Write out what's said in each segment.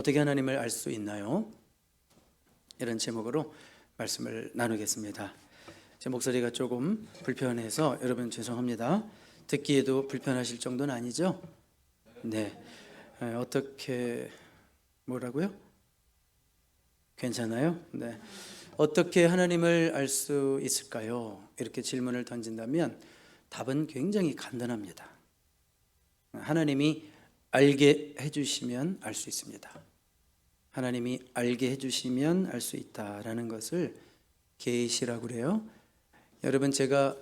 어떻게 하나님을 알 수 있나요? 이런 제목으로 말씀을 나누겠습니다. 제 목소리가 조금 불편해서 여러분 죄송합니다. 듣기에도 불편하실 정도는 아니죠? 네. 어떻게 뭐라고요? 괜찮아요? 네. 어떻게 하나님을 알 수 있을까요? 이렇게 질문을 던진다면 답은 굉장히 간단합니다. 하나님이 알게 해주시면 알 수 있습니다. 하나님이 알게 해주시면 알 수 있다라는 것을 계시라고 그래요. 여러분, 제가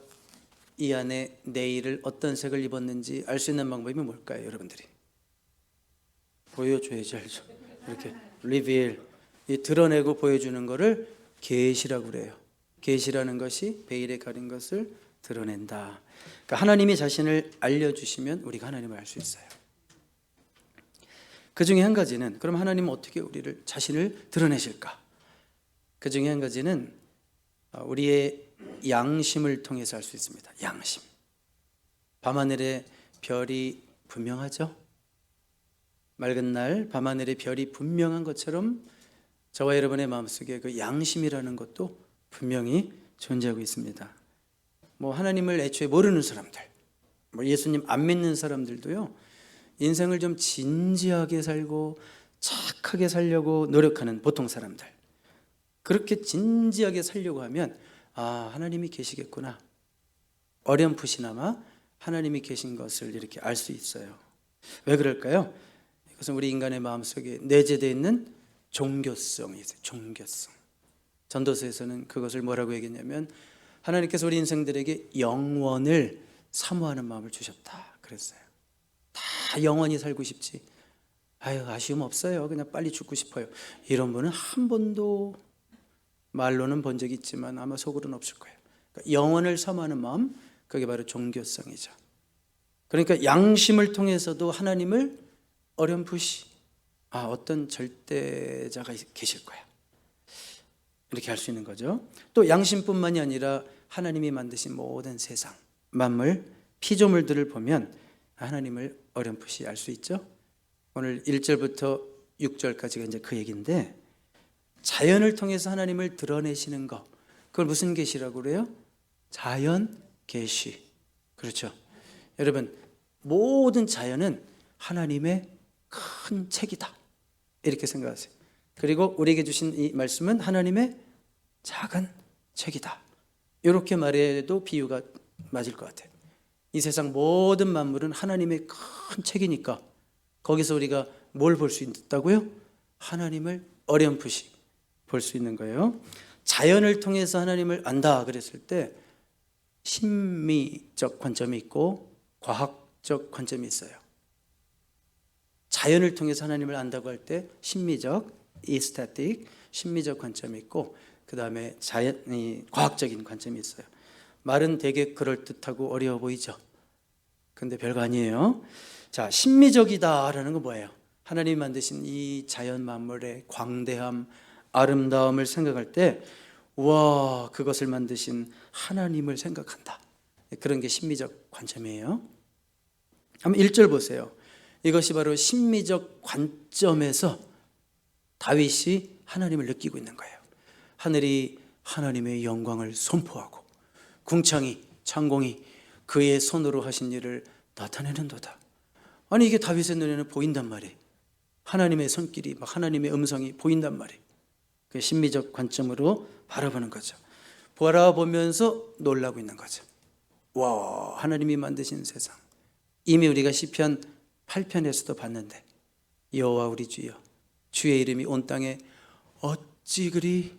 이 안에 내일을 어떤 색을 입었는지 알 수 있는 방법이 뭘까요? 여러분들이 보여줘야지 알죠. 이렇게 리빌, 드러내고 보여주는 것을 계시라고 그래요. 계시라는 것이 베일에 가린 것을 드러낸다. 그러니까 하나님이 자신을 알려주시면 우리가 하나님을 알 수 있어요. 그 중에 한 가지는, 그럼 하나님은 어떻게 우리를 자신을 드러내실까? 그 중에 한 가지는 우리의 양심을 통해서 알 수 있습니다. 양심. 밤하늘에 별이 분명하죠? 맑은 날 밤하늘에 별이 분명한 것처럼 저와 여러분의 마음속에 그 양심이라는 것도 분명히 존재하고 있습니다. 하나님을 애초에 모르는 사람들, 예수님 안 믿는 사람들도요, 인생을 좀 진지하게 살고 착하게 살려고 노력하는 보통 사람들, 그렇게 진지하게 살려고 하면 하나님이 계시겠구나, 어렴풋이나마 하나님이 계신 것을 이렇게 알 수 있어요. 왜 그럴까요? 이것은 우리 인간의 마음속에 내재되어 있는 종교성이 있어요. 종교성. 전도서에서는 그것을 뭐라고 얘기했냐면, 하나님께서 우리 인생들에게 영원을 사모하는 마음을 주셨다 그랬어요. 다 영원히 살고 싶지, 아쉬움 없어요, 그냥 빨리 죽고 싶어요, 이런 분은 한 번도 말로는 본 적이 있지만 아마 속으로는 없을 거예요. 그러니까 영원을 사모하는 마음, 그게 바로 종교성이죠. 그러니까 양심을 통해서도 하나님을 어렴풋이 어떤 절대자가 계실 거야, 이렇게 할 수 있는 거죠. 또 양심뿐만이 아니라 하나님이 만드신 모든 세상 만물 피조물들을 보면 하나님을 어렴풋이 알 수 있죠. 오늘 1절부터 6절까지가 이제 그 얘기인데, 자연을 통해서 하나님을 드러내시는 것, 그걸 무슨 계시라고 그래요? 자연 계시. 그렇죠. 여러분, 모든 자연은 하나님의 큰 책이다, 이렇게 생각하세요. 그리고 우리에게 주신 이 말씀은 하나님의 작은 책이다, 이렇게 말해도 비유가 맞을 것 같아요. 이 세상 모든 만물은 하나님의 큰 책이니까 거기서 우리가 뭘 볼 수 있다고요? 하나님을 어렴풋이 볼 수 있는 거예요. 자연을 통해서 하나님을 안다 그랬을 때 심미적 관점이 있고 과학적 관점이 있어요. 자연을 통해서 하나님을 안다고 할 때 심미적, 에스테틱, 심미적 관점이 있고, 그 다음에 과학적인 관점이 있어요. 말은 되게 그럴듯하고 어려워 보이죠? 근데 별거 아니에요. 자, 심미적이다라는 건 뭐예요? 하나님이 만드신 이 자연 만물의 광대함, 아름다움을 생각할 때, 와, 그것을 만드신 하나님을 생각한다, 그런 게 심미적 관점이에요. 한번 1절 보세요. 이것이 바로 심미적 관점에서 다윗이 하나님을 느끼고 있는 거예요. 하늘이 하나님의 영광을 선포하고 궁창이, 창공이 그의 손으로 하신 일을 나타내는도다. 아니, 이게 다윗의 눈에는 보인단 말이에요. 하나님의 손길이, 막 하나님의 음성이 보인단 말이에요. 그 심미적 관점으로 바라보는 거죠. 바라보면서 놀라고 있는 거죠. 와, 하나님이 만드신 세상. 이미 우리가 시편 8편에서도 봤는데, 여호와 우리 주여, 주의 이름이 온 땅에 어찌 그리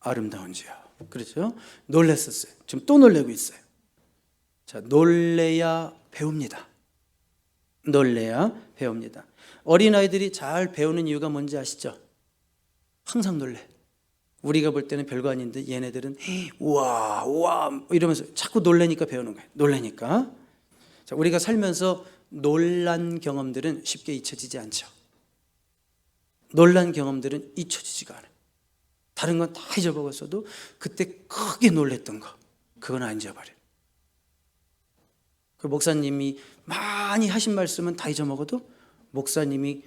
아름다운지요. 그렇죠? 놀랬었어요. 지금 또 놀래고 있어요. 자, 놀래야 배웁니다. 놀래야 배웁니다. 어린아이들이 잘 배우는 이유가 뭔지 아시죠? 항상 놀래. 우리가 볼 때는 별거 아닌데 얘네들은 우와 우와 이러면서 자꾸 놀래니까 배우는 거예요. 놀래니까. 자, 우리가 살면서 놀란 경험들은 쉽게 잊혀지지 않죠. 놀란 경험들은 잊혀지지가 않아요. 다른 건 다 잊어먹었어도 그때 크게 놀랬던 거, 그건 안 잊어버려요. 그 목사님이 많이 하신 말씀은 다 잊어먹어도 목사님이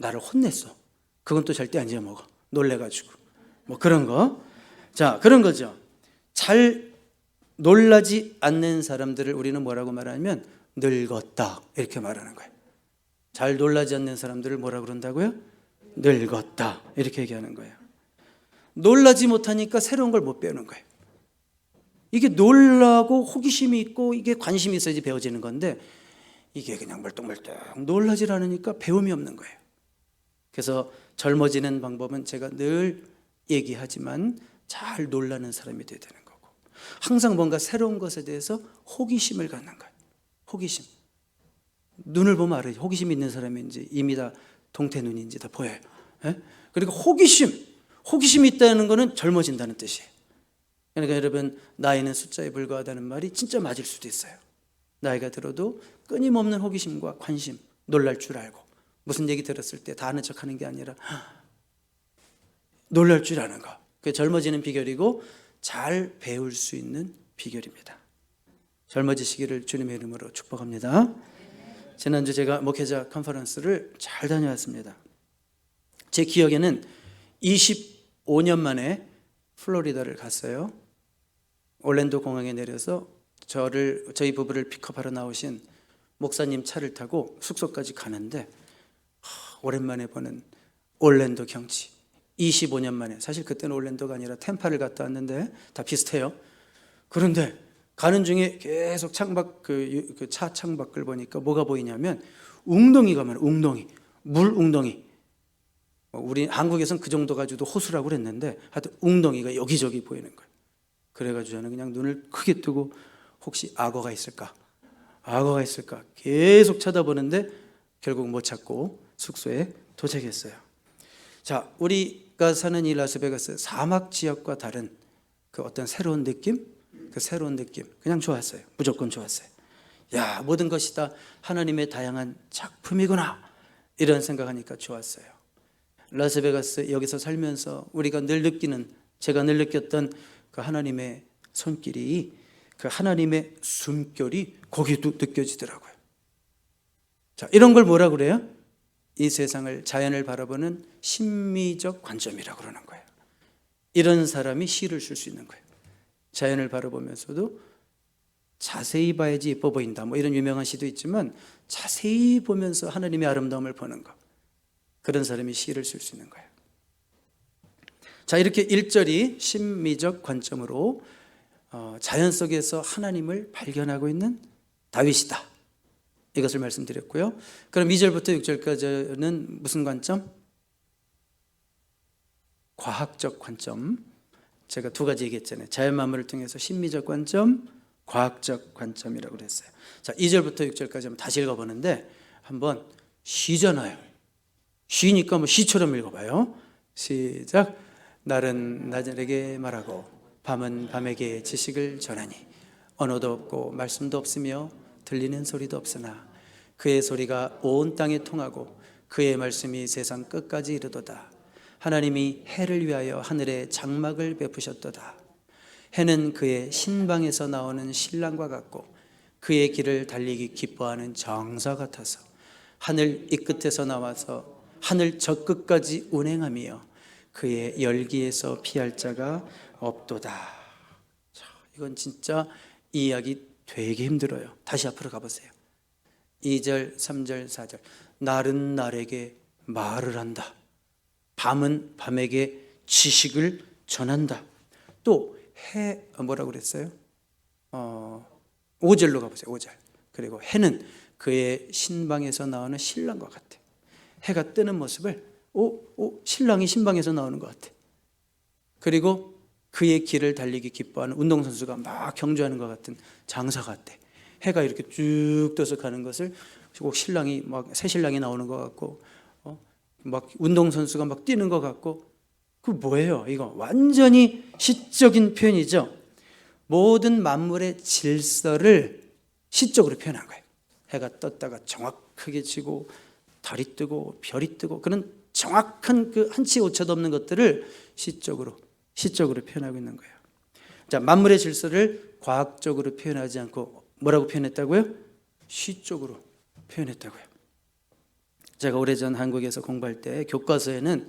나를 혼냈어. 그건 또 절대 안 지어먹어. 놀래가지고. 뭐 그런 거. 자, 그런 거죠. 잘 놀라지 않는 사람들을 우리는 뭐라고 말하냐면 늙었다 이렇게 말하는 거예요. 잘 놀라지 않는 사람들을 뭐라 그런다고요? 늙었다 이렇게 얘기하는 거예요. 놀라지 못하니까 새로운 걸 못 배우는 거예요. 이게 놀라고 호기심이 있고 이게 관심이 있어야지 배워지는 건데 이게 그냥 멀뚱멀뚱 놀라질 않으니까 배움이 없는 거예요. 그래서 젊어지는 방법은 제가 늘 얘기하지만 잘 놀라는 사람이 돼야 되는 거고 항상 뭔가 새로운 것에 대해서 호기심을 갖는 거예요. 호기심. 눈을 보면 알아요. 호기심 있는 사람인지 이미 다 동태눈인지 다 보여요. 예? 그리고 호기심이 있다는 것은 젊어진다는 뜻이에요. 그러니까 여러분 나이는 숫자에 불과하다는 말이 진짜 맞을 수도 있어요. 나이가 들어도 끊임없는 호기심과 관심, 놀랄 줄 알고 무슨 얘기 들었을 때 다 아는 척하는 게 아니라 놀랄 줄 아는 거. 그게 젊어지는 비결이고 잘 배울 수 있는 비결입니다. 젊어지시기를 주님의 이름으로 축복합니다. 지난주 제가 목회자 컨퍼런스를 잘 다녀왔습니다. 제 기억에는 25년 만에 플로리다를 갔어요. 올랜도 공항에 내려서 저희 부부를 픽업하러 나오신 목사님 차를 타고 숙소까지 가는데 오랜만에 보는 올랜도 경치. 25년 만에, 사실 그때는 올랜도가 아니라 템파를 갔다 왔는데 다 비슷해요. 그런데 가는 중에 계속 창밖 그 차 창밖을 보니까 뭐가 보이냐면 웅덩이가 많아요. 물 웅덩이. 우리 한국에서는 그 정도 가지고도 호수라고 그랬는데 하여튼 웅덩이가 여기저기 보이는 거예요. 그래가지고 저는 그냥 눈을 크게 뜨고 혹시 악어가 있을까 계속 쳐다보는데 결국 못 찾고 숙소에 도착했어요. 자, 우리가 사는 이 라스베가스 사막 지역과 다른 그 어떤 새로운 느낌, 그냥 좋았어요. 무조건 좋았어요. 야, 모든 것이 다 하나님의 다양한 작품이구나 이런 생각하니까 좋았어요. 라스베가스 여기서 살면서 제가 늘 느꼈던 그 하나님의 손길이, 그 하나님의 숨결이 거기도 느껴지더라고요. 자, 이런 걸 뭐라 그래요? 이 세상을, 자연을 바라보는 심미적 관점이라고 그러는 거예요. 이런 사람이 시를 쓸 수 있는 거예요. 자연을 바라보면서도 자세히 봐야지 예뻐 보인다, 뭐 이런 유명한 시도 있지만 자세히 보면서 하나님의 아름다움을 보는 것, 그런 사람이 시를 쓸 수 있는 거예요. 자, 이렇게 1절이 심미적 관점으로 자연 속에서 하나님을 발견하고 있는 다윗이다, 이것을 말씀드렸고요. 그럼 2절부터 6절까지는 무슨 관점? 과학적 관점. 제가 두 가지 얘기했잖아요. 자연 만물을 통해서 심미적 관점, 과학적 관점이라고 그랬어요. 자, 2절부터 6절까지 한번 다시 읽어보는데, 한번 시잖아요. 시니까 뭐 시처럼 읽어봐요. 시작. 날은 낮에게 말하고 밤은 밤에게 지식을 전하니 언어도 없고 말씀도 없으며 들리는 소리도 없으나 그의 소리가 온 땅에 통하고 그의 말씀이 세상 끝까지 이르도다. 하나님이 해를 위하여 하늘에 장막을 베푸셨도다. 해는 그의 신방에서 나오는 신랑과 같고 그의 길을 달리기 기뻐하는 정사 같아서 하늘 이 끝에서 나와서 하늘 저 끝까지 운행하며 그의 열기에서 피할 자가 없도다. 자, 이건 진짜 이 이야기 되게 힘들어요. 다시 앞으로 가보세요. 2절, 3절, 4절. 날은 날에게 말을 한다. 밤은 밤에게 지식을 전한다. 또 뭐라고 그랬어요? 5절로 가보세요. 5절. 그리고 해는 그의 신방에서 나오는 신랑과 같아. 해가 뜨는 모습을 신랑이 신방에서 나오는 것 같아. 그리고 그의 길을 달리기 기뻐하는 운동선수가 막 경주하는 것 같은 장사 같아. 해가 이렇게 쭉 떠서 가는 것을 꼭 신랑이 새 신랑이 나오는 것 같고, 막 운동선수가 막 뛰는 것 같고, 그 뭐예요? 이거 완전히 시적인 표현이죠. 모든 만물의 질서를 시적으로 표현한 거예요. 해가 떴다가 정확하게 지고 달이 뜨고 별이 뜨고 그런 정확한 그 한치 오차도 없는 것들을 시적으로 표현하고 있는 거예요. 자, 만물의 질서를 과학적으로 표현하지 않고 뭐라고 표현했다고요? 시적으로 표현했다고요. 제가 오래전 한국에서 공부할 때 교과서에는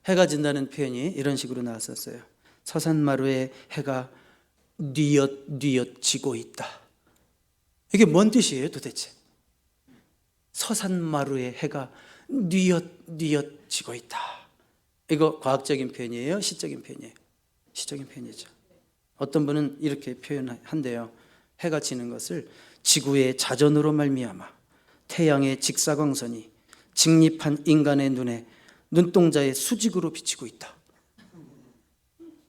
해가 진다는 표현이 이런 식으로 나왔었어요. 서산마루에 해가 뉘엿뉘엿 지고 있다. 이게 뭔 뜻이에요 도대체? 서산마루에 해가 뉘엿뉘엿 지고 있다. 이거 과학적인 표현이에요? 시적인 표현이에요? 시적인 표현이죠. 어떤 분은 이렇게 표현한대요. 해가 지는 것을 지구의 자전으로 말미암아 태양의 직사광선이 직립한 인간의 눈에 눈동자의 수직으로 비치고 있다.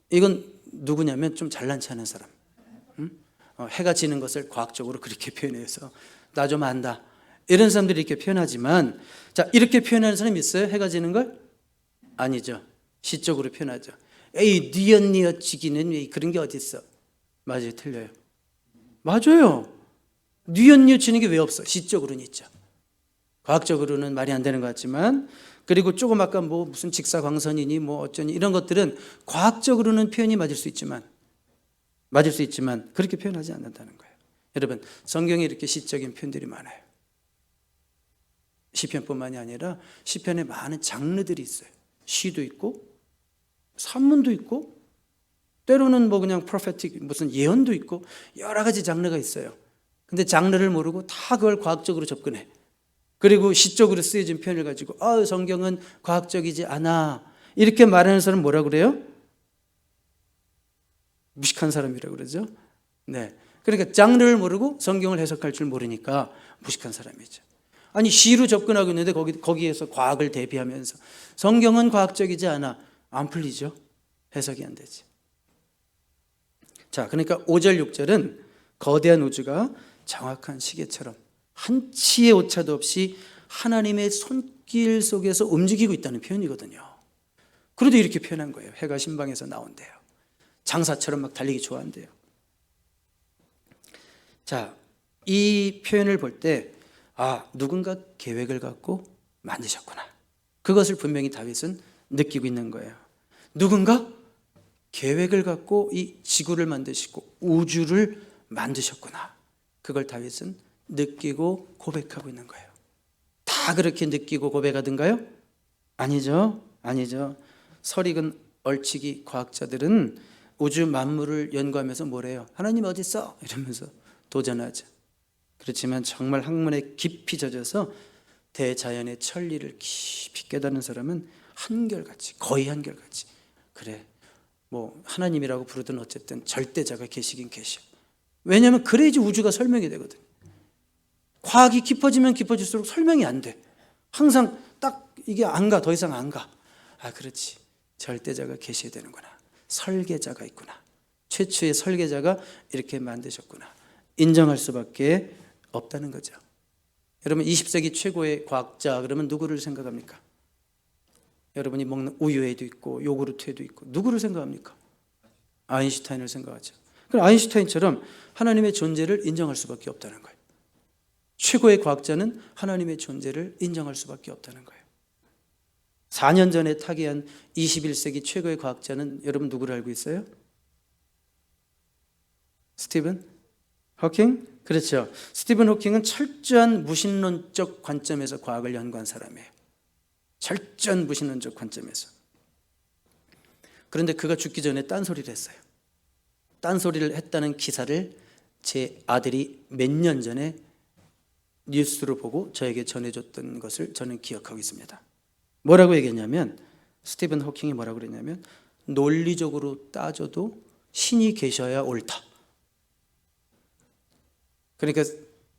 이건 누구냐면 좀 잘난 체 하는 사람. 해가 지는 것을 과학적으로 그렇게 표현해서 나 좀 안다. 이런 사람들이 이렇게 표현하지만, 자, 이렇게 표현하는 사람이 있어요? 해가 지는 걸? 아니죠. 시적으로 표현하죠. 에이, 뉘엿뉘엿 지기는 왜 그런 게 어디 있어? 맞아요, 틀려요. 맞아요. 뉘엿뉘엿 지는 게 왜 없어? 시적으로는 있죠. 과학적으로는 말이 안 되는 것 같지만, 그리고 조금 아까 뭐 무슨 직사광선이니 뭐 어쩌니 이런 것들은 과학적으로는 표현이 맞을 수 있지만 그렇게 표현하지 않는다는 거예요. 여러분, 성경에 이렇게 시적인 표현들이 많아요. 시편뿐만이 아니라 시편에 많은 장르들이 있어요. 시도 있고 산문도 있고 때로는 뭐 그냥 프로페틱 무슨 예언도 있고 여러 가지 장르가 있어요. 근데 장르를 모르고 다 그걸 과학적으로 접근해. 그리고 시적으로 쓰여진 표현을 가지고 성경은 과학적이지 않아. 이렇게 말하는 사람은 뭐라 그래요? 무식한 사람이라고 그러죠. 네. 그러니까 장르를 모르고 성경을 해석할 줄 모르니까 무식한 사람이죠. 아니 시로 접근하고 있는데 거기에서 과학을 대비하면서 성경은 과학적이지 않아. 안 풀리죠. 해석이 안 되지. 자, 그러니까 5절 6절은 거대한 우주가 정확한 시계처럼 한 치의 오차도 없이 하나님의 손길 속에서 움직이고 있다는 표현이거든요. 그래도 이렇게 표현한 거예요. 해가 신방에서 나온대요. 장사처럼 막 달리기 좋아한대요. 자, 이 표현을 볼 때 누군가 계획을 갖고 만드셨구나. 그것을 분명히 다윗은 느끼고 있는 거예요. 누군가 계획을 갖고 이 지구를 만드시고 우주를 만드셨구나. 그걸 다윗은 느끼고 고백하고 있는 거예요. 다 그렇게 느끼고 고백하던가요? 아니죠. 아니죠. 설익은 얼치기 과학자들은 우주 만물을 연구하면서 뭐래요? 하나님 어디 있어? 이러면서 도전하죠. 그렇지만 정말 학문에 깊이 젖어서 대자연의 천리를 깊이 깨닫는 사람은 한결같이, 거의 한결같이, 그래, 뭐 하나님이라고 부르든 어쨌든 절대자가 계시긴 계셔. 왜냐하면 그래야지 우주가 설명이 되거든. 과학이 깊어지면 깊어질수록 설명이 안 돼. 항상 딱 이게 안 가, 더 이상 안 가. 그렇지, 절대자가 계셔야 되는구나. 설계자가 있구나. 최초의 설계자가 이렇게 만드셨구나. 인정할 수밖에 없다는 거죠. 여러분, 20세기 최고의 과학자 그러면 누구를 생각합니까? 여러분이 먹는 우유에도 있고 요구르트에도 있고 누구를 생각합니까? 아인슈타인을 생각하죠. 그럼 아인슈타인처럼 하나님의 존재를 인정할 수밖에 없다는 거예요. 최고의 과학자는 하나님의 존재를 인정할 수밖에 없다는 거예요. 4년 전에 타계한 21세기 최고의 과학자는 여러분 누구를 알고 있어요? 스티븐 호킹? 그렇죠. 스티븐 호킹은 철저한 무신론적 관점에서 과학을 연구한 사람이에요. 철저한 무신론적 관점에서. 그런데 그가 죽기 전에 딴소리를 했어요. 딴소리를 했다는 기사를 제 아들이 몇 년 전에 뉴스로 보고 저에게 전해줬던 것을 저는 기억하고 있습니다. 뭐라고 얘기했냐면, 스티븐 호킹이 뭐라고 그랬냐면, 논리적으로 따져도 신이 계셔야 옳다. 그러니까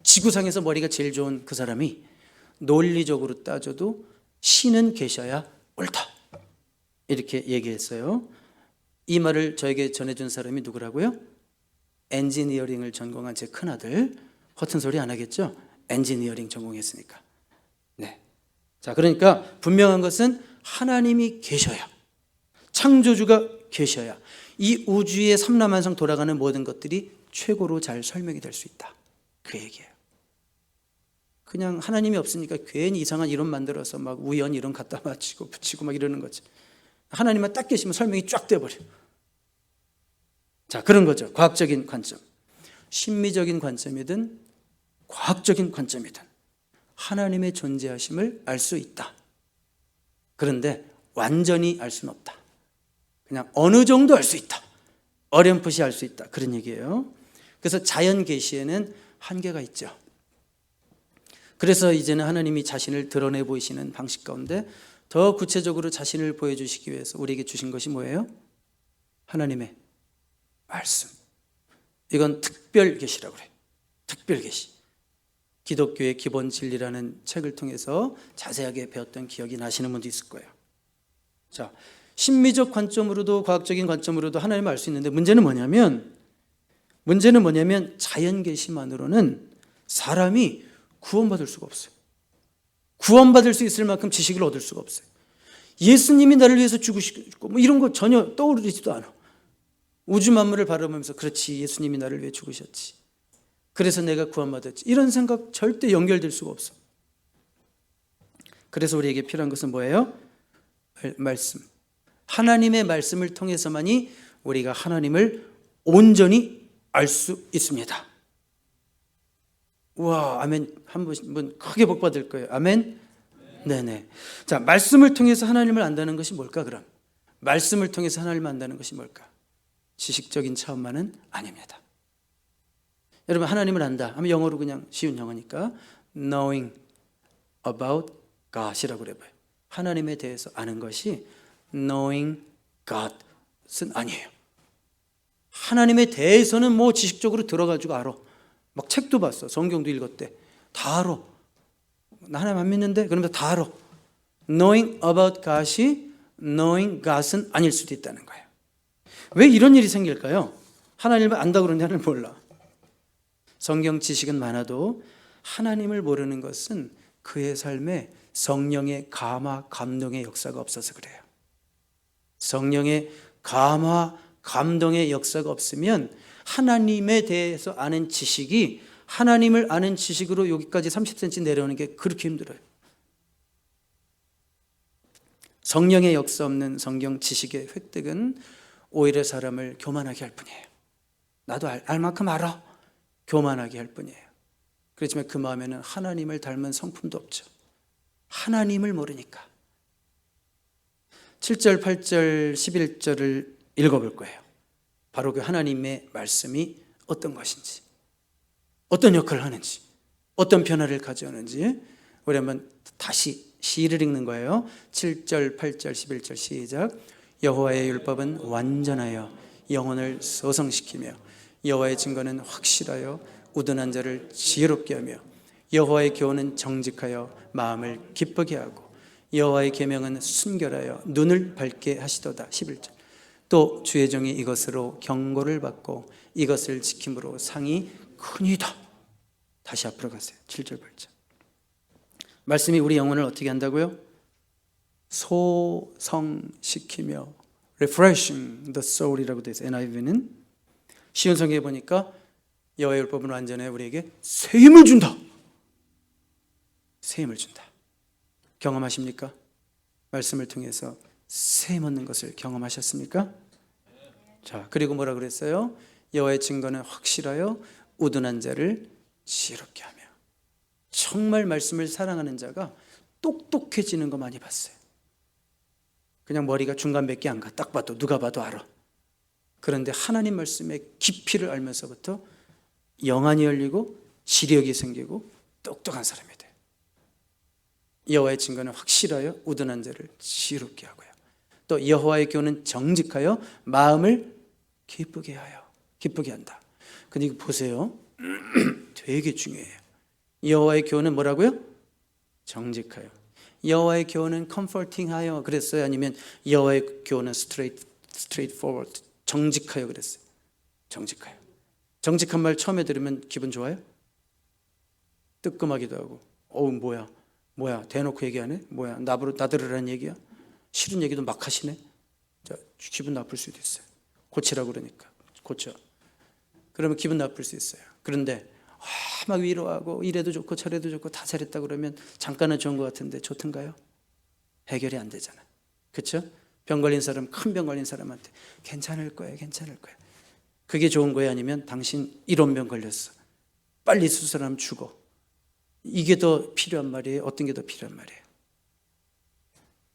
지구상에서 머리가 제일 좋은 그 사람이 논리적으로 따져도 신은 계셔야 옳다. 이렇게 얘기했어요. 이 말을 저에게 전해준 사람이 누구라고요? 엔지니어링을 전공한 제 큰아들. 허튼 소리 안 하겠죠? 엔지니어링 전공했으니까. 네. 자, 그러니까 분명한 것은 하나님이 계셔야, 창조주가 계셔야 이 우주의 삼라만상 돌아가는 모든 것들이 최고로 잘 설명이 될 수 있다. 그 얘기예요. 그냥 하나님이 없으니까 괜히 이상한 이론 만들어서 막 우연 이론 갖다 맞추고 붙이고 막 이러는 거지. 하나님만 딱 계시면 설명이 쫙 돼버려. 자, 그런 거죠. 과학적인 관점. 심미적인 관점이든 과학적인 관점이든 하나님의 존재하심을 알 수 있다. 그런데 완전히 알 수는 없다. 그냥 어느 정도 알 수 있다. 어렴풋이 알 수 있다. 그런 얘기예요. 그래서 자연 계시에는 한계가 있죠. 그래서 이제는 하나님이 자신을 드러내 보이시는 방식 가운데 더 구체적으로 자신을 보여주시기 위해서 우리에게 주신 것이 뭐예요? 하나님의 말씀. 이건 특별 계시라고 그래요. 특별 계시. 기독교의 기본 진리라는 책을 통해서 자세하게 배웠던 기억이 나시는 분도 있을 거예요. 자, 심미적 관점으로도 과학적인 관점으로도 하나님을 알 수 있는데 문제는 뭐냐면 자연 계시만으로는 사람이 구원받을 수가 없어요. 구원받을 수 있을 만큼 지식을 얻을 수가 없어요. 예수님이 나를 위해서 죽으시고 뭐 이런 거 전혀 떠오르지도 않아. 우주 만물을 바라보면서 그렇지, 예수님이 나를 위해 죽으셨지, 그래서 내가 구원받았지, 이런 생각 절대 연결될 수가 없어. 그래서 우리에게 필요한 것은 뭐예요? 말씀. 하나님의 말씀을 통해서만이 우리가 하나님을 온전히 알 수 있습니다. 우와, 아멘. 한 분 크게 복 받을 거예요. 아멘. 네네. 자, 말씀을 통해서 하나님을 안다는 것이 뭘까? 그럼 말씀을 통해서 하나님을 안다는 것이 뭘까? 지식적인 차원만은 아닙니다. 여러분, 하나님을 안다 하면 영어로 그냥 쉬운 영어니까 knowing about God이라고 그래봐요. 하나님에 대해서 아는 것이 knowing God은 아니에요. 하나님에 대해서는 뭐 지식적으로 들어가지고 알아. 막 책도 봤어. 성경도 읽었대. 다 알아. 나 하나님 안 믿는데? 그러면서 다 알아. knowing about God이 knowing God은 아닐 수도 있다는 거예요. 왜 이런 일이 생길까요? 하나님을 안다고 그러는데 하나님을 몰라. 성경 지식은 많아도 하나님을 모르는 것은 그의 삶에 성령의 감화, 감동의 역사가 없어서 그래요. 성령의 감화, 감동의 역사가 없으면 하나님에 대해서 아는 지식이 하나님을 아는 지식으로 여기까지 30cm 내려오는 게 그렇게 힘들어요. 성령의 역사 없는 성경 지식의 획득은 오히려 사람을 교만하게 할 뿐이에요. 나도 알 만큼 알아. 교만하게 할 뿐이에요. 그렇지만 그 마음에는 하나님을 닮은 성품도 없죠. 하나님을 모르니까. 7절, 8절, 11절을 읽어볼 거예요. 바로 그 하나님의 말씀이 어떤 것인지, 어떤 역할을 하는지, 어떤 변화를 가져오는지 우리 한번 다시 시를 읽는 거예요. 7절, 8절, 11절 시작. 여호와의 율법은 완전하여 영혼을 소성시키며 여호와의 증거는 확실하여 우둔한 자를 지혜롭게 하며 여호와의 교훈은 정직하여 마음을 기쁘게 하고 여호와의 계명은 순결하여 눈을 밝게 하시도다. 11절. 또 주의 종이 이것으로 경고를 받고 이것을 지킴으로 상이 크니이다. 다시 앞으로 가세요. 7절 8절. 말씀이 우리 영혼을 어떻게 한다고요? 소성시키며 refreshing the soul이라고 되어 있어요. NIV는 쉬운 성경에 보니까 여호와의 율법은 완전해 우리에게 새 힘을 준다. 새 힘을 준다. 경험하십니까? 말씀을 통해서 새 힘 얻는 것을 경험하셨습니까? 자, 그리고 뭐라 그랬어요? 여호와의 증거는 확실하여 우둔한 자를 지혜롭게 하며. 정말 말씀을 사랑하는 자가 똑똑해지는 거 많이 봤어요. 그냥 머리가 중간밖에 안 가. 딱 봐도 누가 봐도 알아. 그런데 하나님 말씀의 깊이를 알면서부터 영안이 열리고 지력이 생기고 똑똑한 사람이 돼요. 여호와의 증거는 확실하여 우둔한 자를 지혜롭게 하고요. 또 여호와의 교훈은 정직하여 마음을 기쁘게 한다. 근데 이거 보세요. 되게 중요해요. 여호와의 교훈은 뭐라고요? 정직하여. 여호와의 교훈은 comforting하여 그랬어요? 아니면 여호와의 교훈은 straightforward, 정직하여 그랬어요? 정직하여. 정직한 말 처음에 들으면 기분 좋아요? 뜨끔하기도 하고, 어우 뭐야 대놓고 얘기하네? 뭐야 나들으라는 얘기야? 싫은 얘기도 막 하시네? 자, 기분 나쁠 수도 있어요. 고치라고 그러니까 고쳐. 그러면 기분 나쁠 수 있어요. 그런데 막 위로하고 이래도 좋고 저래도 좋고 다 잘했다 그러면 잠깐은 좋은 것 같은데 좋던가요? 해결이 안 되잖아. 그렇죠? 병 걸린 사람, 큰 병 걸린 사람한테 괜찮을 거야. 그게 좋은 거예요? 아니면 당신 이런 병 걸렸어, 빨리 수술하면 죽어, 이게 더 필요한 말이에요? 어떤 게 더 필요한 말이에요?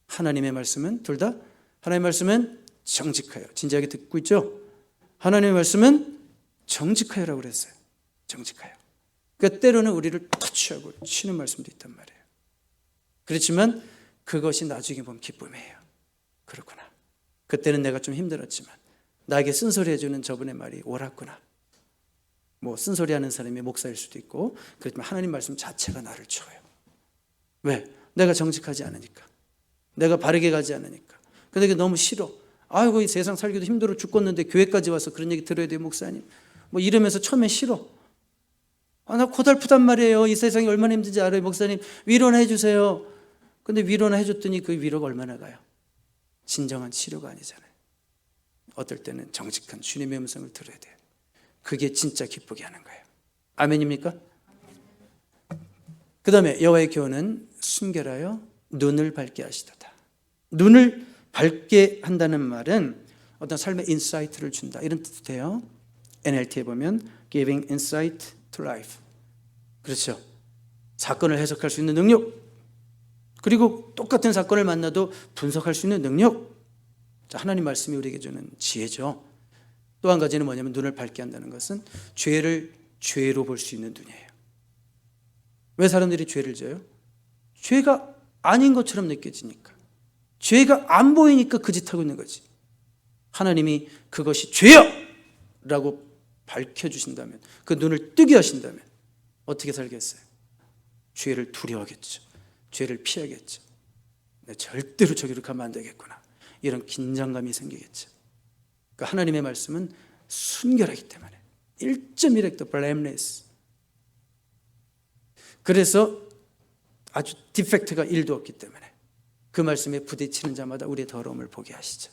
하나님의 말씀은 둘 다, 하나님의 말씀은 정직하여. 진지하게 듣고 있죠? 하나님의 말씀은 정직하여라고 그랬어요. 정직하여. 그러니까 때로는 우리를 터치하고 치는 말씀도 있단 말이에요. 그렇지만 그것이 나중에 보면 기쁨이에요. 그렇구나. 그때는 내가 좀 힘들었지만 나에게 쓴소리 해주는 저분의 말이 옳았구나. 뭐 쓴소리하는 사람이 목사일 수도 있고, 그렇지만 하나님 말씀 자체가 나를 쳐요. 왜? 내가 정직하지 않으니까, 내가 바르게 가지 않으니까. 근데 그게 너무 싫어. 아이고 이 세상 살기도 힘들어 죽겠는데 교회까지 와서 그런 얘기 들어야 돼요 목사님, 뭐 이러면서 처음에 싫어. 나 고달프단 말이에요. 이 세상이 얼마나 힘든지 알아요 목사님, 위로나 해주세요. 근데 위로나 해줬더니 그 위로가 얼마나 가요? 진정한 치료가 아니잖아요. 어떨 때는 정직한 주님의 음성을 들어야 돼요. 그게 진짜 기쁘게 하는 거예요. 아멘입니까? 그 다음에 여호와의 교훈은 순결하여 눈을 밝게 하시도다. 눈을 밝게 한다는 말은 어떤 삶의 인사이트를 준다, 이런 뜻이 돼요. NLT에 보면 giving insight to life. 그렇죠. 사건을 해석할 수 있는 능력, 그리고 똑같은 사건을 만나도 분석할 수 있는 능력. 하나님 말씀이 우리에게 주는 지혜죠. 또 한 가지는 뭐냐면 눈을 밝게 한다는 것은 죄를 죄로 볼 수 있는 눈이에요. 왜 사람들이 죄를 져요? 죄가 아닌 것처럼 느껴지니까. 죄가 안 보이니까 그 짓 하고 있는 거지. 하나님이 그것이 죄야! 라고 밝혀주신다면, 그 눈을 뜨게 하신다면 어떻게 살겠어요? 죄를 두려워하겠죠. 죄를 피하겠죠. 절대로 저기로 가면 안 되겠구나, 이런 긴장감이 생기겠죠. 그러니까 하나님의 말씀은 순결하기 때문에 1.1획도 blameless. 그래서 아주 디펙트가 1도 없기 때문에 그 말씀에 부딪히는 자마다 우리의 더러움을 보게 하시죠.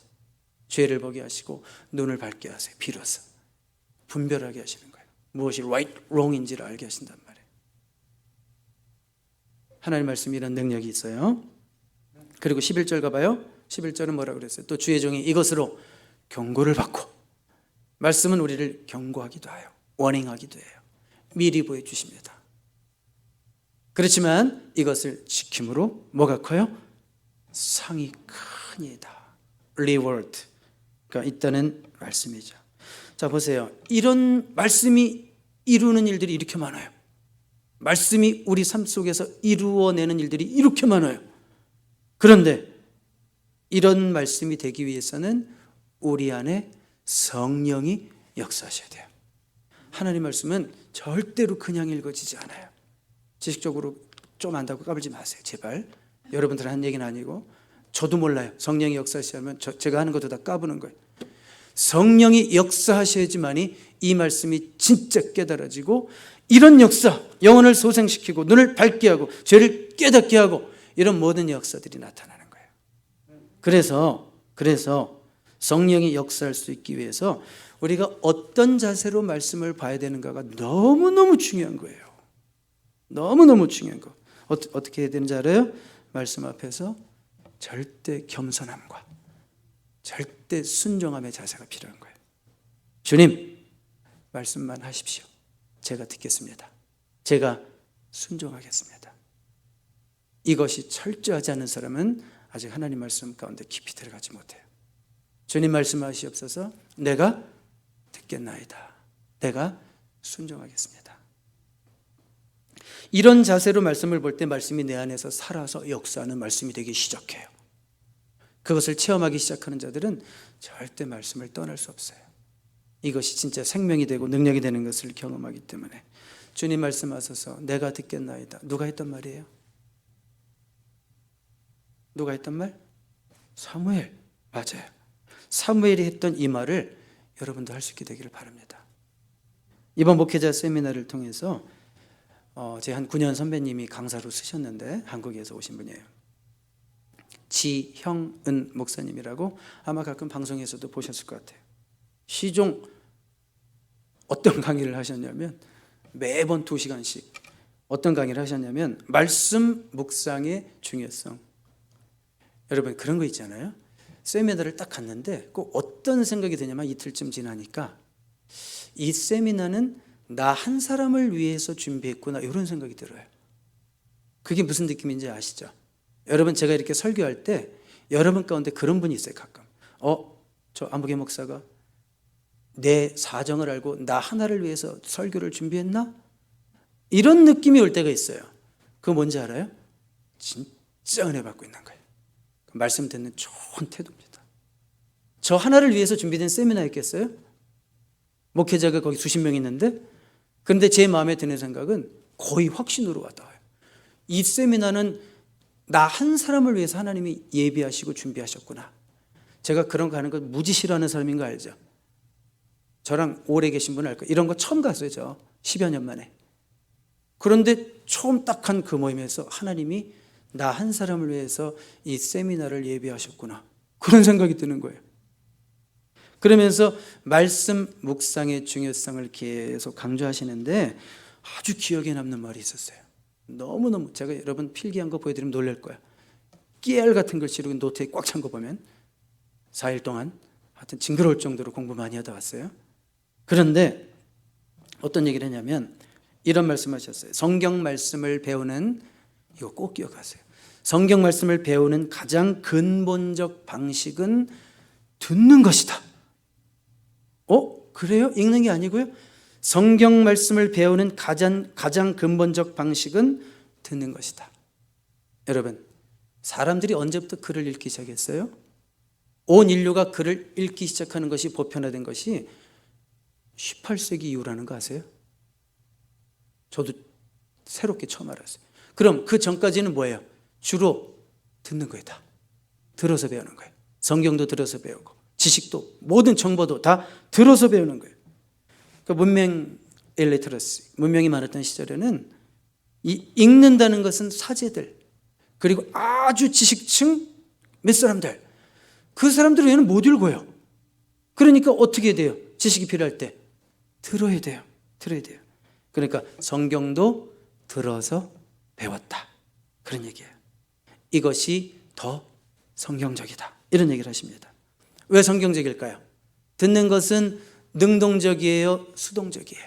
죄를 보게 하시고 눈을 밝게 하세요. 비로소 분별하게 하시는 거예요. 무엇이 right, wrong인지를 알게 하신단 말이에요. 하나님 말씀이 이런 능력이 있어요. 그리고 11절 가봐요. 11절은 뭐라고 그랬어요? 또 주의 종이 이것으로 경고를 받고, 말씀은 우리를 경고하기도 해요. 워닝하기도 해요. 미리 보여주십니다. 그렇지만 이것을 지킴으로 뭐가 커요? 상이 크니이다. 리워드가 있다는 말씀이죠. 자 보세요. 이런 말씀이 이루는 일들이 이렇게 많아요. 말씀이 우리 삶 속에서 이루어내는 일들이 이렇게 많아요. 그런데 이런 말씀이 되기 위해서는 우리 안에 성령이 역사하셔야 돼요. 하나님 말씀은 절대로 그냥 읽어지지 않아요. 지식적으로 좀 안다고 까불지 마세요. 제발. 여러분들 한 얘기는 아니고, 저도 몰라요. 성령이 역사하시면 제가 하는 것도 다 까부는 거예요. 성령이 역사하셔야지만이 이 말씀이 진짜 깨달아지고, 이런 역사, 영혼을 소생시키고 눈을 밝게 하고 죄를 깨닫게 하고, 이런 모든 역사들이 나타나는 거예요. 그래서 성령이 역사할 수 있기 위해서 우리가 어떤 자세로 말씀을 봐야 되는가가 너무너무 중요한 거예요. 너무너무 중요한 거. 어떻게 해야 되는지 알아요? 말씀 앞에서 절대 겸손함과 절대 순종함의 자세가 필요한 거예요. 주님, 말씀만 하십시오. 제가 듣겠습니다. 제가 순종하겠습니다. 이것이 철저하지 않은 사람은 아직 하나님 말씀 가운데 깊이 들어가지 못해요. 주님 말씀하시옵소서. 내가 듣겠나이다. 내가 순종하겠습니다. 이런 자세로 말씀을 볼 때 말씀이 내 안에서 살아서 역사하는 말씀이 되기 시작해요. 그것을 체험하기 시작하는 자들은 절대 말씀을 떠날 수 없어요. 이것이 진짜 생명이 되고 능력이 되는 것을 경험하기 때문에. 주님 말씀하소서. 내가 듣겠나이다. 누가 했단 말이에요? 누가 했단 말? 사무엘. 맞아요. 사무엘이 했던 이 말을 여러분도 할 수 있게 되기를 바랍니다. 이번 목회자 세미나를 통해서 제 한 9년 선배님이 강사로 쓰셨는데, 한국에서 오신 분이에요. 지형은 목사님이라고, 아마 가끔 방송에서도 보셨을 것 같아요. 시종 어떤 강의를 하셨냐면, 매번 2시간씩 어떤 강의를 하셨냐면, 말씀 묵상의 중요성. 여러분 그런 거 있잖아요. 세미나를 딱 갔는데 꼭 어떤 생각이 드냐면, 이틀쯤 지나니까 이 세미나는 나 한 사람을 위해서 준비했구나, 이런 생각이 들어요. 그게 무슨 느낌인지 아시죠? 여러분, 제가 이렇게 설교할 때 여러분 가운데 그런 분이 있어요. 가끔 저 안복의 목사가 내 사정을 알고 나 하나를 위해서 설교를 준비했나? 이런 느낌이 올 때가 있어요. 그거 뭔지 알아요? 진짜 은혜 받고 있는 거예요. 말씀 듣는 좋은 태도입니다. 저 하나를 위해서 준비된 세미나였겠어요? 목회자가 거기 수십 명 있는데, 그런데 제 마음에 드는 생각은 거의 확신으로 와닿아요. 이 세미나는 나 한 사람을 위해서 하나님이 예비하시고 준비하셨구나. 제가 그런 거 하는 거 무지 싫어하는 사람인 거 알죠? 저랑 오래 계신 분 알 거예요. 이런 거 처음 갔어요. 저 10여 년 만에. 그런데 처음 딱 한 그 모임에서 하나님이 나 한 사람을 위해서 이 세미나를 예비하셨구나. 그런 생각이 드는 거예요. 그러면서 말씀 묵상의 중요성을 계속 강조하시는데 아주 기억에 남는 말이 있었어요. 너무너무 제가 여러분 필기한 거 보여드리면 놀랄 거야. 깨알 같은 글씨로 노트에 꽉 찬 거 보면 4일 동안 하여튼 징그러울 정도로 공부 많이 하다 왔어요. 그런데 어떤 얘기를 했냐면 이런 말씀하셨어요. 성경 말씀을 배우는, 이거 꼭 기억하세요. 성경 말씀을 배우는 가장 근본적 방식은 듣는 것이다. 그래요? 읽는 게 아니고요? 성경 말씀을 배우는 가장 근본적 방식은 듣는 것이다. 여러분, 사람들이 언제부터 글을 읽기 시작했어요? 온 인류가 글을 읽기 시작하는 것이 보편화된 것이 18세기 이후라는 거 아세요? 저도 새롭게 처음 알았어요. 그럼 그 전까지는 뭐예요? 주로 듣는 거예요. 다 들어서 배우는 거예요. 성경도 들어서 배우고 지식도 모든 정보도 다 들어서 배우는 거예요. 그 문명 일리터러시, 문명이 많았던 시절에는 이 읽는다는 것은 사제들 그리고 아주 지식층 몇 사람들, 그 사람들 외에는 못 읽어요. 그러니까 어떻게 돼요? 지식이 필요할 때 들어야 돼요. 그러니까 성경도 들어서 배웠다, 그런 얘기예요. 이것이 더 성경적이다, 이런 얘기를 하십니다. 왜 성경적일까요? 듣는 것은 능동적이에요, 수동적이에요?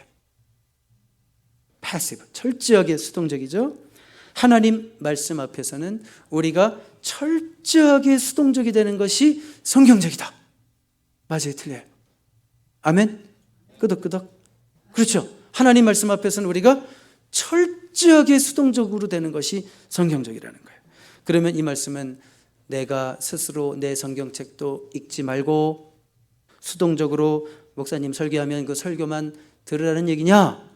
패시브, 철저하게 수동적이죠. 하나님 말씀 앞에서는 우리가 철저하게 수동적이 되는 것이 성경적이다. 맞아요, 틀려요? 아멘? 끄덕끄덕. 그렇죠. 하나님 말씀 앞에서는 우리가 철저하게 수동적으로 되는 것이 성경적이라는 거예요. 그러면 이 말씀은 내가 스스로 내 성경책도 읽지 말고 수동적으로 목사님 설교하면 그 설교만 들으라는 얘기냐?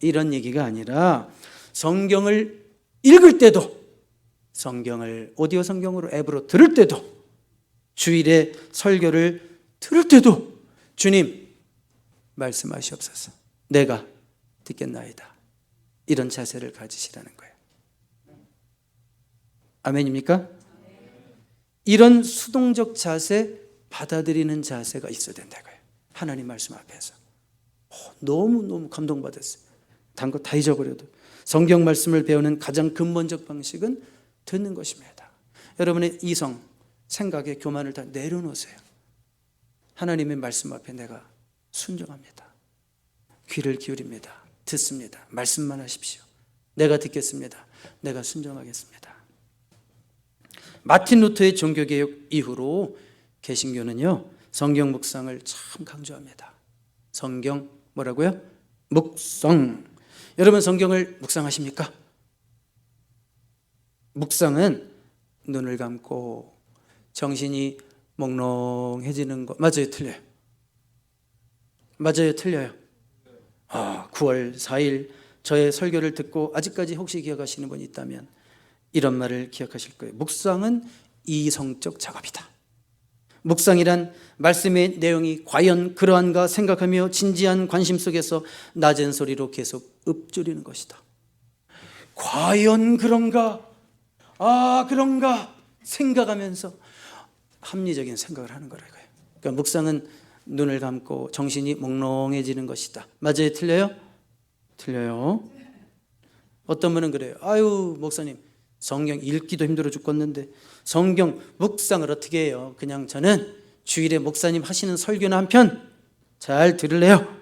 이런 얘기가 아니라 성경을 읽을 때도, 성경을 오디오 성경으로 앱으로 들을 때도, 주일에 설교를 들을 때도 주님 말씀하시옵소서, 내가 듣겠나이다, 이런 자세를 가지시라는 거예요. 아멘입니까? 이런 수동적 자세, 받아들이는 자세가 있어야 된다고요. 하나님 말씀 앞에서. 너무너무 감동받았어요. 단 거 다 잊어버려도 성경 말씀을 배우는 가장 근본적 방식은 듣는 것입니다. 여러분의 이성, 생각의 교만을 다 내려놓으세요. 하나님의 말씀 앞에 내가 순종합니다. 귀를 기울입니다. 듣습니다. 말씀만 하십시오. 내가 듣겠습니다. 내가 순종하겠습니다. 마틴 루터의 종교개혁 이후로 개신교는요, 성경 묵상을 참 강조합니다. 성경 뭐라고요? 묵상. 여러분, 성경을 묵상하십니까? 묵상은 눈을 감고 정신이 몽롱해지는 것. 맞아요, 틀려요? 맞아요, 틀려요? 9월 4일 저의 설교를 듣고 아직까지 혹시 기억하시는 분이 있다면 이런 말을 기억하실 거예요. 묵상은 이성적 작업이다. 묵상이란 말씀의 내용이 과연 그러한가 생각하며 진지한 관심 속에서 낮은 소리로 계속 읊조리는 것이다. 과연 그런가? 그런가? 생각하면서 합리적인 생각을 하는 거라고요. 그러니까 묵상은 눈을 감고 정신이 몽롱해지는 것이다. 맞아요, 틀려요? 틀려요. 어떤 분은 그래요. 목사님, 성경 읽기도 힘들어 죽겠는데 성경 묵상을 어떻게 해요? 그냥 저는 주일에 목사님 하시는 설교나 한 편 잘 들을래요.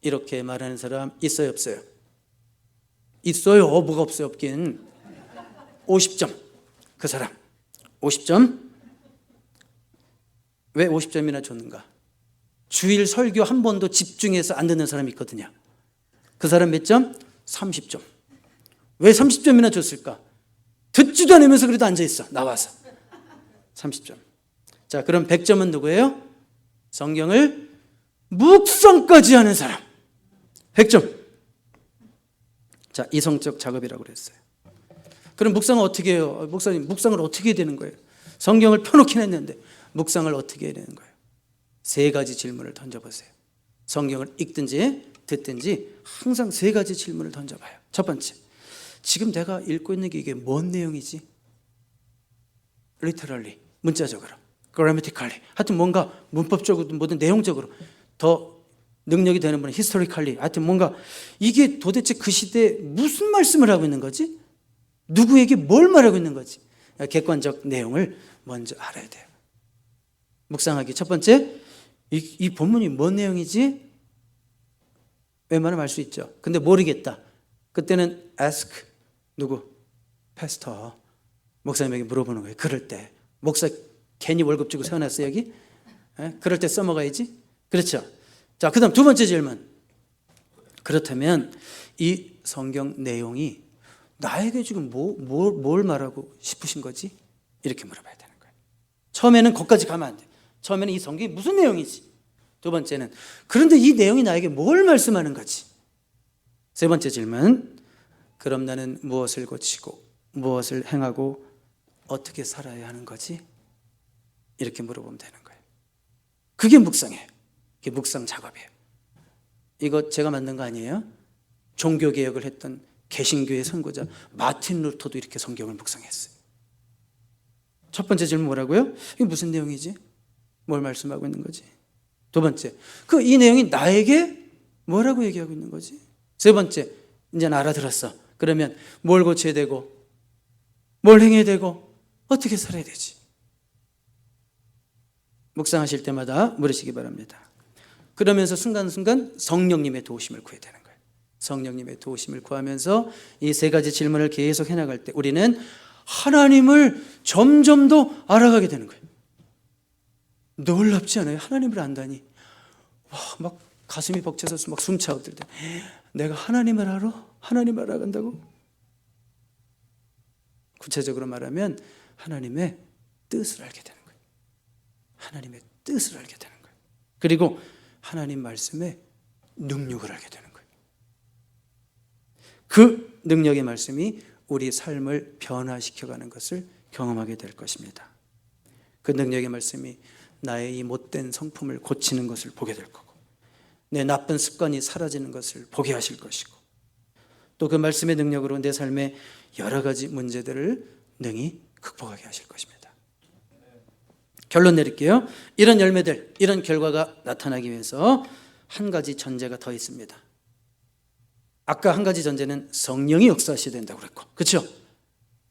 이렇게 말하는 사람 있어요, 없어요? 있어요. 뭐가 없어요? 없긴. 50점. 그 사람 50점. 왜 50점이나 줬는가? 주일 설교 한 번도 집중해서 안 듣는 사람이 있거든요. 그 사람 몇 점? 30점. 왜 30점이나 줬을까? 듣지도 않으면서 그래도 앉아있어. 나와서 30점. 자, 그럼 100점은 누구예요? 성경을 묵상까지 하는 사람 100점. 자, 이성적 작업이라고 그랬어요. 그럼 묵상을 어떻게 해요? 목사님, 묵상을 어떻게 해야 되는 거예요? 성경을 펴놓긴 했는데 묵상을 어떻게 해야 되는 거예요? 세 가지 질문을 던져보세요. 성경을 읽든지 듣든지 항상 세 가지 질문을 던져봐요. 첫 번째, 지금 내가 읽고 있는 게 이게 뭔 내용이지? literally, 문자적으로, grammatically, 하여튼 뭔가 문법적으로 뭐든 내용적으로. 더 능력이 되는 분은 historically, 하여튼 뭔가 이게 도대체 그 시대에 무슨 말씀을 하고 있는 거지? 누구에게 뭘 말하고 있는 거지? 객관적 내용을 먼저 알아야 돼요. 묵상하기 첫 번째, 이 본문이 뭔 내용이지? 웬만하면 알 수 있죠. 근데 모르겠다. 그때는 ask 누구? 패스터, 목사님에게 물어보는 거예요. 그럴 때 목사 괜히 월급 주고 세워놨어 여기? 그럴 때 써먹어야지. 그렇죠. 자, 그 다음 두 번째 질문. 그렇다면 이 성경 내용이 나에게 지금 뭘 말하고 싶으신 거지? 이렇게 물어봐야 되는 거예요. 처음에는 거기까지 가면 안 돼. 처음에는 이 성경이 무슨 내용이지? 두 번째는 그런데 이 내용이 나에게 뭘 말씀하는 거지? 세 번째 질문. 그럼 나는 무엇을 고치고 무엇을 행하고 어떻게 살아야 하는 거지? 이렇게 물어보면 되는 거예요. 그게 묵상이에요. 그게 묵상 작업이에요. 이거 제가 만든 거 아니에요? 종교개혁을 했던 개신교의 선구자 마틴 루터도 이렇게 성경을 묵상했어요. 첫 번째 질문 뭐라고요? 이게 무슨 내용이지? 뭘 말씀하고 있는 거지? 두 번째, 이 내용이 나에게 뭐라고 얘기하고 있는 거지? 세 번째, 이제 알아들었어. 그러면 뭘 고쳐야 되고 뭘 행해야 되고 어떻게 살아야 되지? 묵상하실 때마다 물으시기 바랍니다. 그러면서 순간순간 성령님의 도우심을 구해야 되는 거예요. 성령님의 도우심을 구하면서 이 세 가지 질문을 계속 해나갈 때 우리는 하나님을 점점 더 알아가게 되는 거예요. 놀랍지 않아요? 하나님을 안다니. 와, 막 가슴이 벅차서 막 숨차오들 때 내가 하나님을 알아? 하나님을 알아간다고? 구체적으로 말하면 하나님의 뜻을 알게 되는 거예요. 하나님의 뜻을 알게 되는 거예요. 그리고 하나님 말씀의 능력을 알게 되는 거예요. 그 능력의 말씀이 우리 삶을 변화시켜가는 것을 경험하게 될 것입니다. 그 능력의 말씀이 나의 이 못된 성품을 고치는 것을 보게 될 거고 내 나쁜 습관이 사라지는 것을 보게 하실 것이고 또 그 말씀의 능력으로 내 삶의 여러 가지 문제들을 능히 극복하게 하실 것입니다. 결론 내릴게요. 이런 열매들, 이런 결과가 나타나기 위해서 한 가지 전제가 더 있습니다. 아까 한 가지 전제는 성령이 역사하셔야 된다고 그랬고, 그렇죠?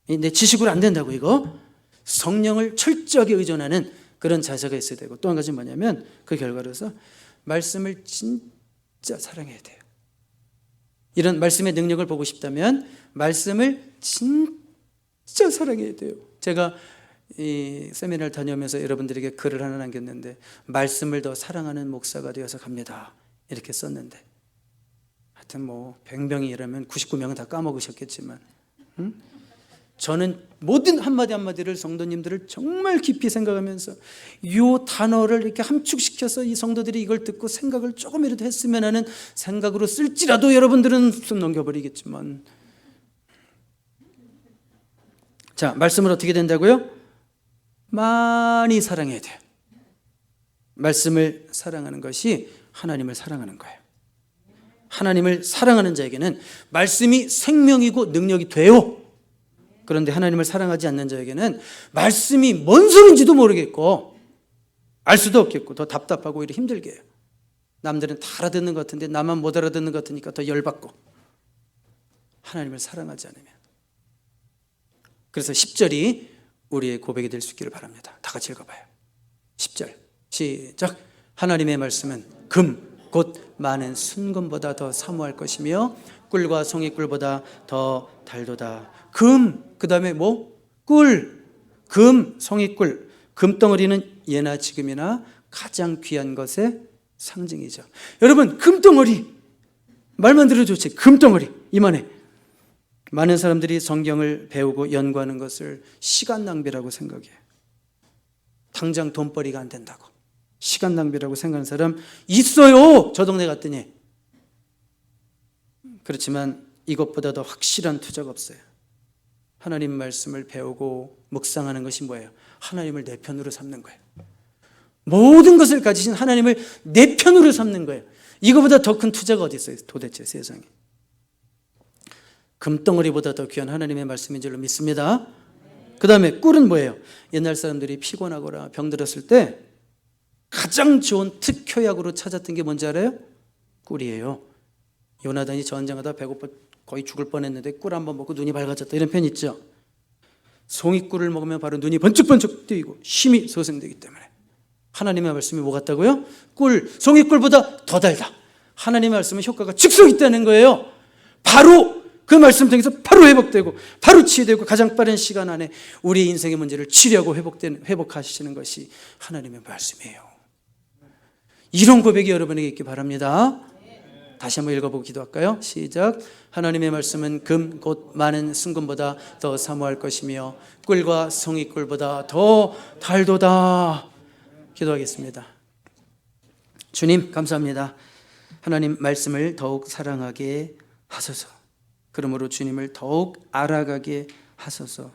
내 지식으로 안 된다고 이거 성령을 철저하게 의존하는 그런 자세가 있어야 되고 또 한 가지 뭐냐면 그 결과로서 말씀을 진짜 사랑해야 돼요. 이런 말씀의 능력을 보고 싶다면 말씀을 진짜 사랑해야 돼요. 제가 이 세미나를 다녀오면서 여러분들에게 글을 하나 남겼는데 말씀을 더 사랑하는 목사가 되어서 갑니다 이렇게 썼는데 하여튼 뭐 100명이 이라면 99명은 다 까먹으셨겠지만 저는 모든 한마디 한마디를 성도님들을 정말 깊이 생각하면서 이 단어를 이렇게 함축시켜서 이 성도들이 이걸 듣고 생각을 조금이라도 했으면 하는 생각으로 쓸지라도 여러분들은 숨 넘겨버리겠지만 자, 말씀을 어떻게 된다고요? 많이 사랑해야 돼요. 말씀을 사랑하는 것이 하나님을 사랑하는 거예요. 하나님을 사랑하는 자에게는 말씀이 생명이고 능력이 돼요. 그런데 하나님을 사랑하지 않는 자에게는 말씀이 뭔 소리인지도 모르겠고 알 수도 없겠고 더 답답하고 오히려 힘들게 해요. 남들은 다 알아듣는 것 같은데 나만 못 알아듣는 것 같으니까 더 열받고 하나님을 사랑하지 않으면. 그래서 10절이 우리의 고백이 될 수 있기를 바랍니다. 다 같이 읽어봐요. 10절 시작. 하나님의 말씀은 금 곧 많은 순금보다 더 사모할 것이며 꿀과 송이꿀보다 더 달도다. 금, 그 다음에 뭐? 꿀, 금, 송이꿀. 금덩어리는 예나 지금이나 가장 귀한 것의 상징이죠. 여러분, 금덩어리, 말만 들어도 좋지. 금덩어리, 이만해. 많은 사람들이 성경을 배우고 연구하는 것을 시간 낭비라고 생각해요. 당장 돈벌이가 안 된다고 시간 낭비라고 생각하는 사람 있어요. 저 동네 갔더니. 그렇지만 이것보다 더 확실한 투자가 없어요. 하나님 말씀을 배우고 묵상하는 것이 뭐예요? 하나님을 내 편으로 삼는 거예요. 모든 것을 가지신 하나님을 내 편으로 삼는 거예요. 이거보다 더 큰 투자가 어디 있어요? 도대체 세상에. 금덩어리보다 더 귀한 하나님의 말씀인 줄로 믿습니다. 그 다음에 꿀은 뭐예요? 옛날 사람들이 피곤하거나 병들었을 때 가장 좋은 특효약으로 찾았던 게 뭔지 알아요? 꿀이에요. 요나단이 전쟁하다 배고파 거의 죽을 뻔했는데 꿀 한번 먹고 눈이 밝아졌다, 이런 편 있죠. 송이꿀을 먹으면 바로 눈이 번쩍번쩍 뜨이고 힘이 소생되기 때문에. 하나님의 말씀이 뭐 같다고요? 꿀, 송이꿀보다 더 달다. 하나님의 말씀은 효과가 즉석 있다는 거예요. 바로 그 말씀 통해서 바로 회복되고 바로 치유되고 가장 빠른 시간 안에 우리의 인생의 문제를 치료하고 회복하시는 것이 하나님의 말씀이에요. 이런 고백이 여러분에게 있기 바랍니다. 다시 한번 읽어보고 기도할까요? 시작. 하나님의 말씀은 금 곧 많은 순금보다 더 사모할 것이며 꿀과 송이꿀보다 더 달도다. 기도하겠습니다. 주님 감사합니다. 하나님 말씀을 더욱 사랑하게 하소서. 그러므로 주님을 더욱 알아가게 하소서.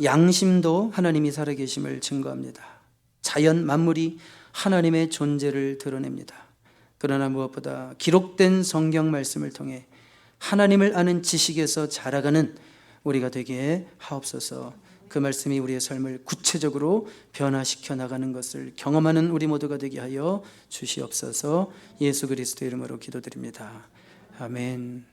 양심도 하나님이 살아계심을 증거합니다. 자연 만물이 하나님의 존재를 드러냅니다. 그러나 무엇보다 기록된 성경 말씀을 통해 하나님을 아는 지식에서 자라가는 우리가 되게 하옵소서. 그 말씀이 우리의 삶을 구체적으로 변화시켜 나가는 것을 경험하는 우리 모두가 되게 하여 주시옵소서. 예수 그리스도의 이름으로 기도드립니다. 아멘.